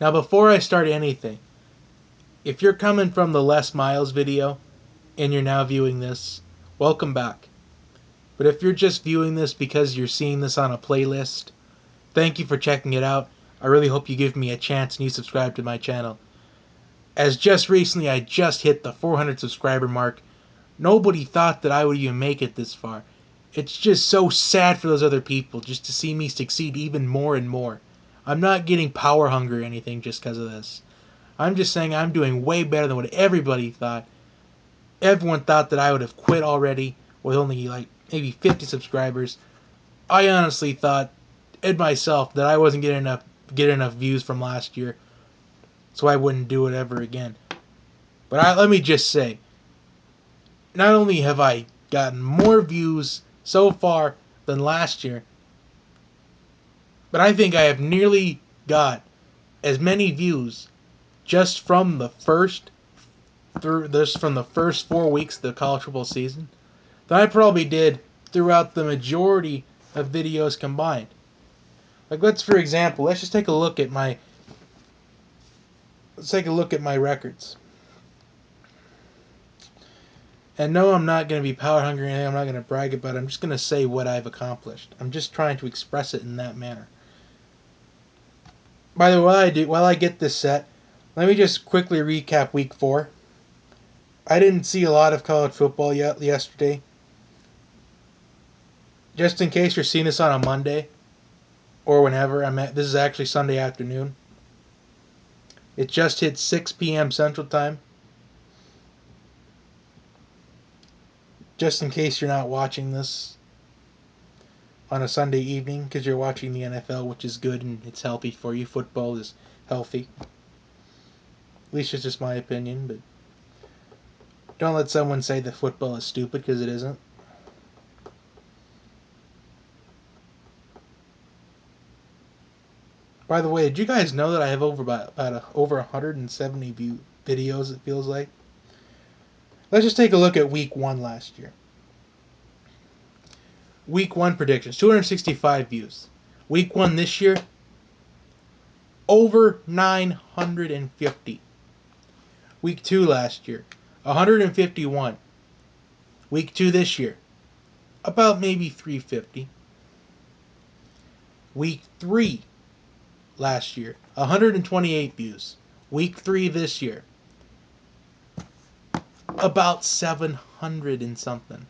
Now, before I start anything, if you're coming from the Les Miles video and you're now viewing this, welcome back. But if you're just viewing this because you're seeing this on a playlist, thank you for checking it out. I really hope you give me a chance and you subscribe to my channel. As just recently I just hit the 400 subscriber mark, nobody thought that I would even make it this far. It's just so sad for those other people just to see me succeed even more and more. I'm not getting power hungry or anything just because of this. I'm just saying I'm doing way better than what everybody thought. Everyone thought that I would have quit already with only like maybe 50 subscribers. I honestly thought in myself that I wasn't getting enough views from last year, so I wouldn't do it ever again. But let me just say, not only have I gotten more views so far than last year, but I think I have nearly got as many views just from the first 4 weeks of the college football season than I probably did throughout the majority of videos combined. Like for example, let's take a look at my records. And no, I'm not going to be power hungry or anything. I'm not going to brag about it. I'm just going to say what I've accomplished. I'm just trying to express it in that manner. By the way, while I get this set, let me just quickly recap Week 4. I didn't see a lot of college football yesterday. Just in case you're seeing this on a Monday or whenever, this is actually Sunday afternoon. It just hit 6 p.m. Central Time. Just in case you're not watching this on a Sunday evening because you're watching the NFL, which is good and it's healthy for you. Football is healthy. At least it's just my opinion, but don't let someone say that football is stupid because it isn't. By the way, did you guys know that I have over 170 videos, it feels like? Let's just take a look at Week 1 last year. Week 1 predictions, 265 views. Week 1 this year, over 950. Week 2 last year, 151. Week 2 this year, about maybe 350. Week 3 last year, 128 views. Week 3 this year, about 700 and something.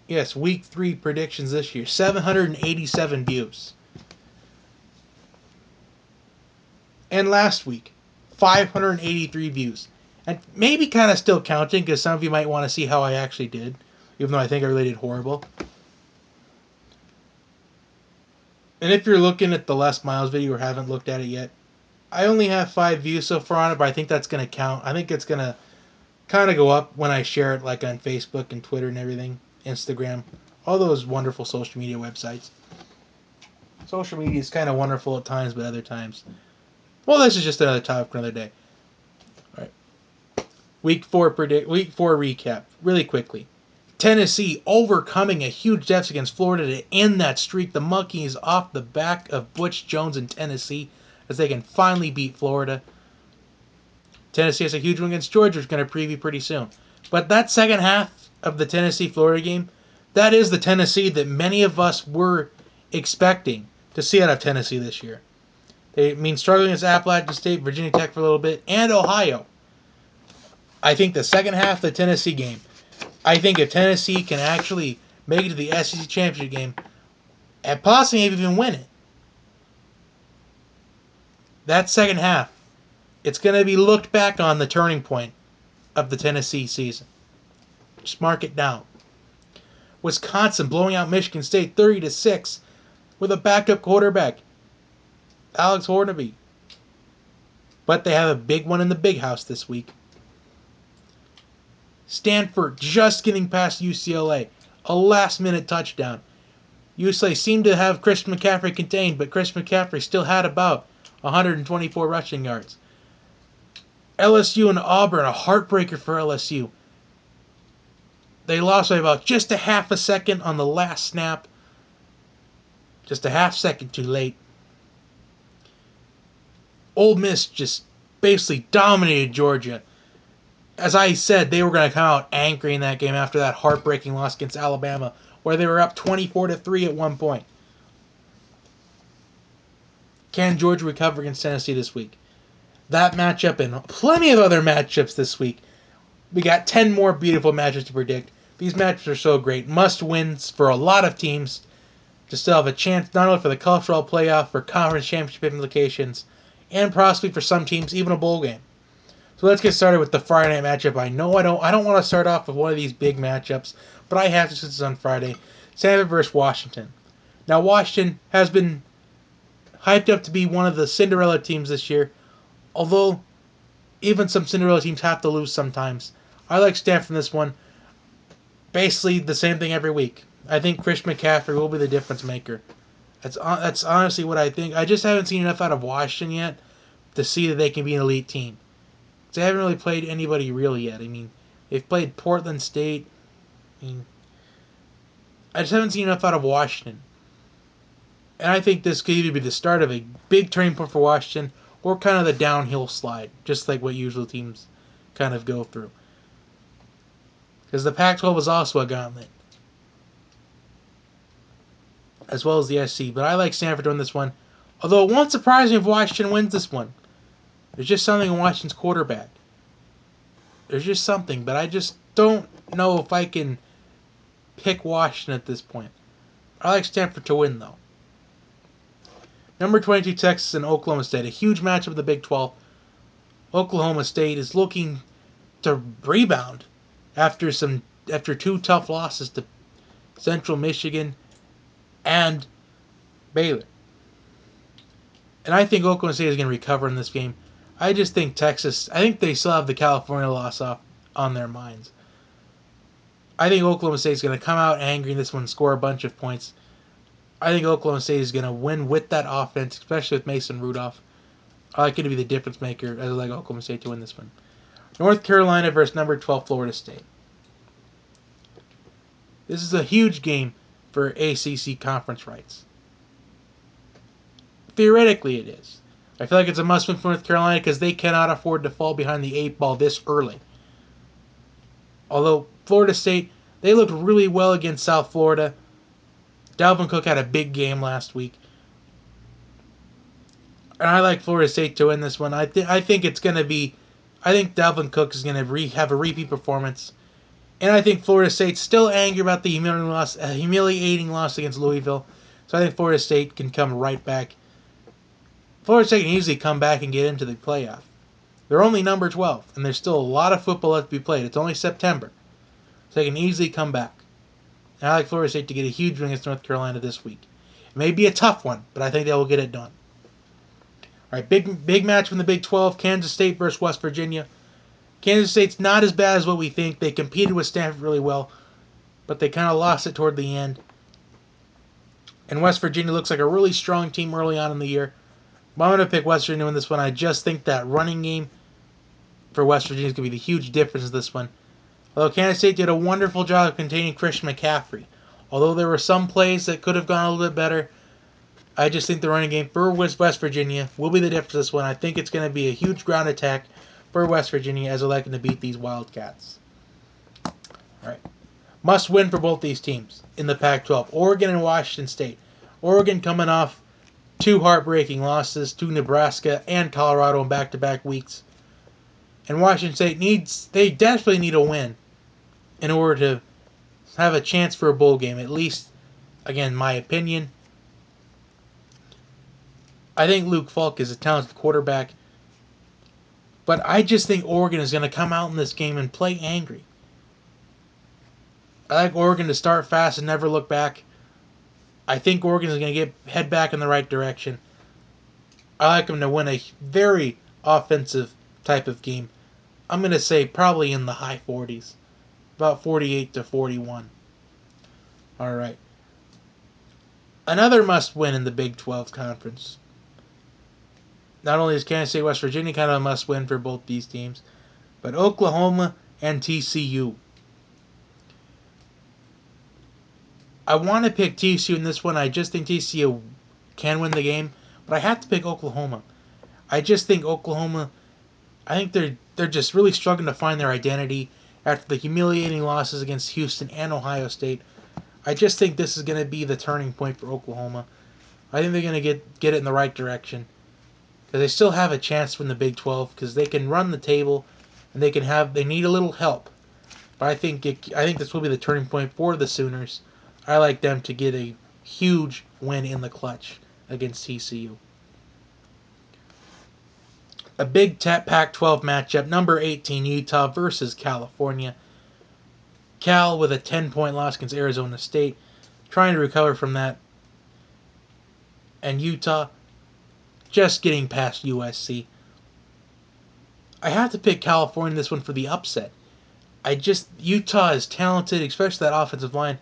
Yes, Week 3 predictions this year, 787 views. And last week, 583 views. And maybe kind of still counting because some of you might want to see how I actually did, even though I think I really did horrible. And if you're looking at the Les Miles video or haven't looked at it yet, I only have 5 views so far on it, but I think that's going to count. I think it's going to kind of go up when I share it like on Facebook and Twitter and everything, Instagram, all those wonderful social media websites. Social media is kind of wonderful at times, but other times, well, this is just another topic for another day. All right. Week 4 recap, really quickly. Tennessee overcoming a huge deficit against Florida to end that streak. The Monkeys off the back of Butch Jones in Tennessee as they can finally beat Florida. Tennessee has a huge win against Georgia, which we're going to preview pretty soon. But that second half of the Tennessee-Florida game, that is the Tennessee that many of us were expecting to see out of Tennessee this year. They mean struggling against Appalachian State, Virginia Tech for a little bit, and Ohio. I think the second half of the Tennessee game, I think if Tennessee can actually make it to the SEC championship game and possibly even win it, that second half, it's going to be looked back on the turning point of the Tennessee season. Just mark it down. Wisconsin blowing out Michigan State 30-6 with a backup quarterback, Alex Hornby. But they have a big one in the big house this week. Stanford just getting past UCLA. A last-minute touchdown. UCLA seemed to have Christian McCaffrey contained, but Christian McCaffrey still had about 124 rushing yards. LSU and Auburn, a heartbreaker for LSU. They lost by about just a half a second on the last snap. just a half second too late. Ole Miss just basically dominated Georgia. As I said, they were going to come out angry in that game after that heartbreaking loss against Alabama, where they were up 24-3 at one point. Can Georgia recover against Tennessee this week? That matchup and plenty of other matchups this week. We got 10 more beautiful matchups to predict. These matchups are so great. Must wins for a lot of teams to still have a chance not only for the cultural playoff, for conference championship implications, and possibly for some teams even a bowl game. So let's get started with the Friday night matchup. I know I don't want to start off with one of these big matchups, but I have to since it's on Friday. Stanford versus Washington. Now Washington has been hyped up to be one of the Cinderella teams this year, although even some Cinderella teams have to lose sometimes. I like Stanford in this one. Basically the same thing every week. I think Christian McCaffrey will be the difference maker. That's honestly what I think. I just haven't seen enough out of Washington yet to see that they can be an elite team. They haven't really played anybody real yet. I mean, they've played Portland State. I just haven't seen enough out of Washington. And I think this could either be the start of a big turning point for Washington or kind of the downhill slide, just like what usual teams kind of go through. Because the Pac-12 is also a gauntlet, as well as the SC. But I like Stanford to win this one. Although it won't surprise me if Washington wins this one. There's just something in Washington's quarterback. There's just something, but I just don't know if I can pick Washington at this point. I like Stanford to win, though. Number 22, Texas and Oklahoma State. A huge matchup of the Big 12. Oklahoma State is looking to rebound after two tough losses to Central Michigan and Baylor. And I think Oklahoma State is going to recover in this game. I just think Texas, I think they still have the California loss on their minds. I think Oklahoma State is going to come out angry in this one and score a bunch of points. I think Oklahoma State is going to win with that offense, especially with Mason Rudolph. I like it to be the difference maker. I like Oklahoma State to win this one. North Carolina versus number 12 Florida State. This is a huge game for ACC conference rights. Theoretically, it is. I feel like it's a must-win for North Carolina because they cannot afford to fall behind the 8 ball this early. Although Florida State, they looked really well against South Florida. Dalvin Cook had a big game last week. And I like Florida State to win this one. I think it's going to be... I think Dalvin Cook is going to have a repeat performance. And I think Florida State's still angry about the humiliating loss against Louisville. So I think Florida State can come right back. Florida State can easily come back and get into the playoff. They're only number 12, and there's still a lot of football left to be played. It's only September. So they can easily come back. And I like Florida State to get a huge win against North Carolina this week. It may be a tough one, but I think they will get it done. All right, big match from the Big 12, Kansas State versus West Virginia. Kansas State's not as bad as what we think. They competed with Stanford really well, but they kind of lost it toward the end. And West Virginia looks like a really strong team early on in the year. But I'm going to pick West Virginia in this one. I just think that running game for West Virginia is going to be the huge difference in this one. Although Kansas State did a wonderful job of containing Christian McCaffrey. Although there were some plays that could have gone a little bit better, I just think the running game for West Virginia will be the difference in this one. I think it's going to be a huge ground attack for West Virginia as they're looking to beat these Wildcats. All right. Must win for both these teams in the Pac-12. Oregon and Washington State. Oregon coming off 2 heartbreaking losses to Nebraska and Colorado in back-to-back weeks. And Washington State they desperately need a win in order to have a chance for a bowl game. At least, again, my opinion. I think Luke Falk is a talented quarterback. But I just think Oregon is going to come out in this game and play angry. I like Oregon to start fast and never look back. I think Oregon is going to head back in the right direction. I like them to win a very offensive type of game. I'm going to say probably in the high 40s. About 48-41. All right. Another must win in the Big 12 conference. Not only is Kansas State, West Virginia kind of a must win for both these teams, but Oklahoma and TCU. I want to pick TCU in this one. I just think TCU can win the game, but I have to pick Oklahoma. I just think Oklahoma. I think they're just really struggling to find their identity after the humiliating losses against Houston and Ohio State. I just think this is going to be the turning point for Oklahoma. I think they're going to get it in the right direction because they still have a chance to win the Big 12 because they can run the table and they need a little help. But I think this will be the turning point for the Sooners. I like them to get a huge win in the clutch against TCU. A big Pac-12 matchup, number 18 Utah versus California. Cal with a 10-point loss against Arizona State, trying to recover from that. And Utah just getting past USC. I have to pick California in this one for the upset. Utah is talented, especially that offensive line,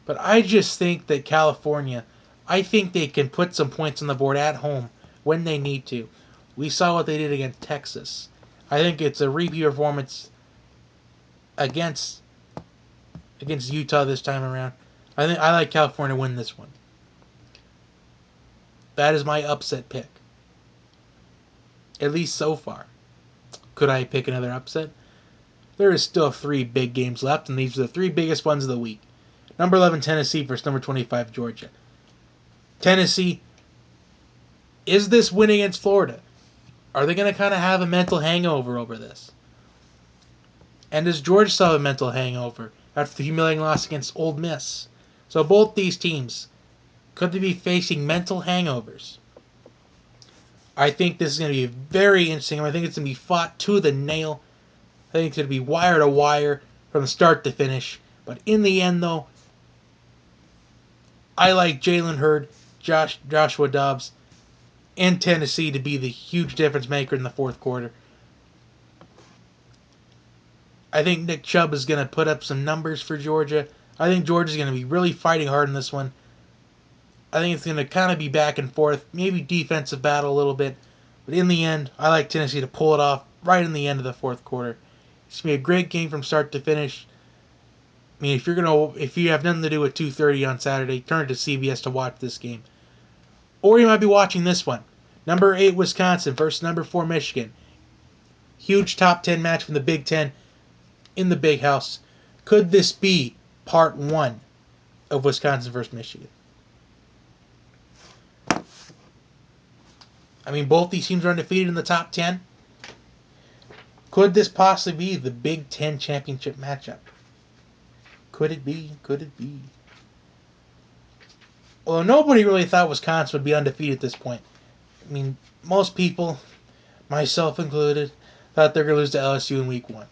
but I just think that California, I think they can put some points on the board at home when they need to. We saw what they did against Texas. I think it's a repeat performance against Utah this time around. I like California to win this one. That is my upset pick. At least so far. Could I pick another upset? There is still 3 big games left, and these are the 3 biggest ones of the week. Number 11, Tennessee versus number 25, Georgia. Tennessee, is this win against Florida? Are they going to kind of have a mental hangover over this? And does Georgia still have a mental hangover after the humiliating loss against Ole Miss? So both these teams, could they be facing mental hangovers? I think this is going to be very interesting. I think it's going to be fought to the nail. I think it's going to be wire to wire from start to finish. But in the end, though, I like Jalen Hurd, Joshua Dobbs, and Tennessee to be the huge difference maker in the fourth quarter. I think Nick Chubb is going to put up some numbers for Georgia. I think Georgia's going to be really fighting hard in this one. I think it's going to kind of be back and forth, maybe defensive battle a little bit. But in the end, I like Tennessee to pull it off right in the end of the fourth quarter. It's going to be a great game from start to finish. I mean, if you have nothing to do at 2:30 on Saturday, turn to CBS to watch this game. Or you might be watching this one. Number 8 Wisconsin versus number 4 Michigan. Huge top 10 match from the Big Ten in the Big House. Could this be part 1 of Wisconsin versus Michigan? I mean, both these teams are undefeated in the top 10. Could this possibly be the Big Ten championship matchup? Could it be? Could it be? Although nobody really thought Wisconsin would be undefeated at this point. I mean, most people, myself included, thought they were going to lose to LSU in week 1.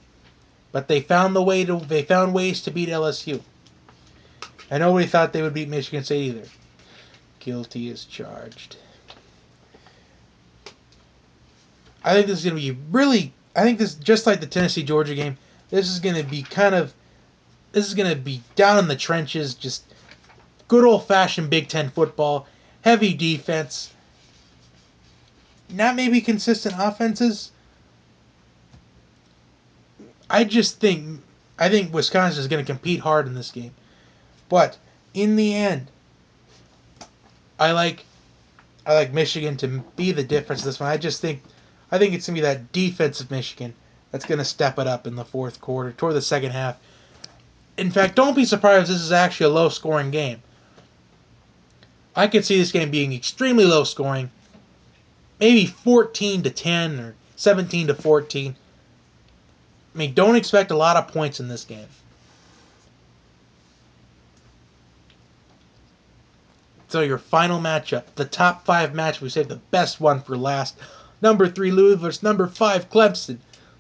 But they found ways to beat LSU. And nobody thought they would beat Michigan State either. Guilty as charged. I think this is going to be I think this, just like the Tennessee-Georgia game, this is going to be down in the trenches, just good old-fashioned Big Ten football, heavy defense, not maybe consistent offenses. I think Wisconsin is going to compete hard in this game. But in the end, I like Michigan to be the difference in this one. I think it's going to be that defensive Michigan that's going to step it up in the fourth quarter, toward the second half. In fact, don't be surprised if this is actually a low-scoring game. I could see this game being extremely low-scoring, maybe 14-10 or 17-14. I mean, don't expect a lot of points in this game. So your final matchup, the top 5 match, we saved the best one for last. Number 3 Louisville versus number 5 Clemson.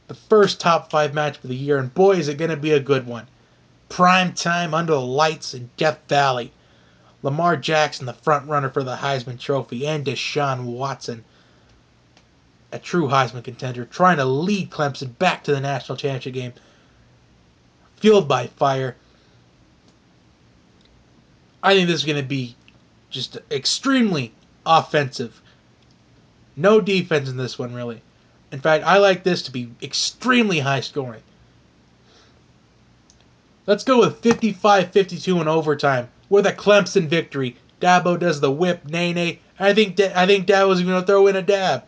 The first top 5 match of the year, and boy is it going to be a good one. Prime time under the lights in Death Valley. Lamar Jackson, the front runner for the Heisman Trophy, and Deshaun Watson, a true Heisman contender, trying to lead Clemson back to the national championship game. Fueled by fire. I think this is going to be just extremely offensive. No defense in this one, really. In fact, I like this to be extremely high scoring. Let's go with 55-52 in overtime. with a Clemson victory. Dabo does the whip, nay. I think Dabo's going to throw in a dab.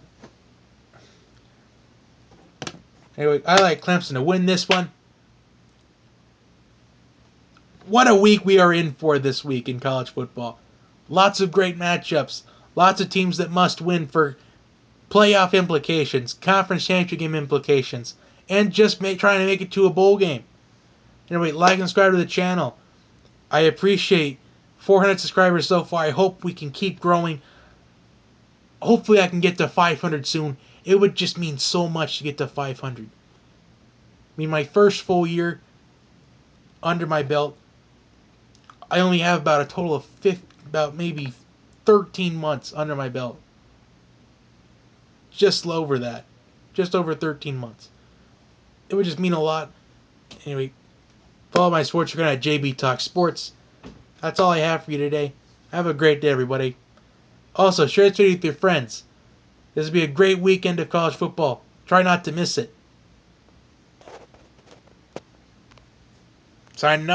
Anyway, I like Clemson to win this one. What a week we are in for this week in college football. Lots of great matchups. Lots of teams that must win for playoff implications, conference championship game implications, and just trying to make it to a bowl game. Anyway, like and subscribe to the channel. I appreciate 400 subscribers so far. I hope we can keep growing. Hopefully I can get to 500 soon. It would just mean so much to get to 500. I mean, my first full year under my belt, I only have about a total of about maybe 13 months under my belt. Just over that. Just over 13 months. It would just mean a lot. Anyway, follow my sports account at JB Talk Sports. That's all I have for you today. Have a great day, everybody. Also, share this video with your friends. This will be a great weekend of college football. Try not to miss it. Signing off.